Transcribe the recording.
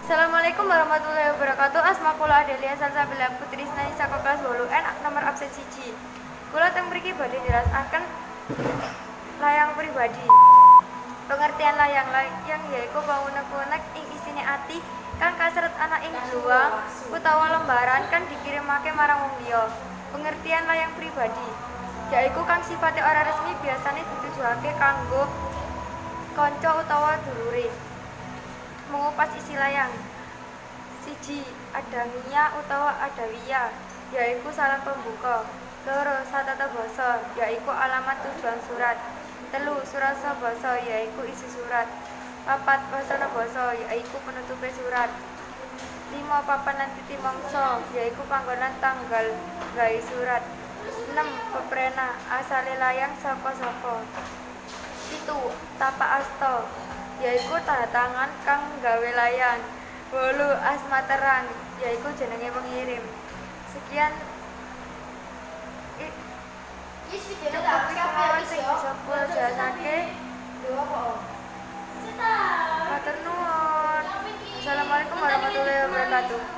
Assalamualaikum warahmatullahi wabarakatuh. Asma kula Adelia Salsabila Putri Snani saka kelas 8 nomor absen 1. Kula teng mriki badhe njelasaken layang pribadi. Pengertian layang yaiku paunek-unek ing isine ati kang kaseret ana ing bluwang utawa lembaran kang dikirimake marang wong liya. Pengertian layang pribadi yaiku kang sifate ora resmi biasane ditujuake kanggo kanca utawa dulure. Mengupas isi layang. 1. Adangiyah utawa adawiyah yaiku salam pembuka. 2. Satata basa yaiku alamat tujuan surat. 3. Surasa basa yaiku isi surat. 4. Wasana basa yaiku penutupe surat. 5. Papan lan titi mangsa yaiku panggonan tanggal gawe surat. 6. Peprena asale layang saka sapa. 7. Tapak asta yaiku tanda tangan kang gawe layang. 8. Asma terang yaiku jenenge pengirim. Sekian cukup kemawon sing bisa kula jelasake. Matur nuwun. Assalamualaikum warahmatullahi wabarakatuh.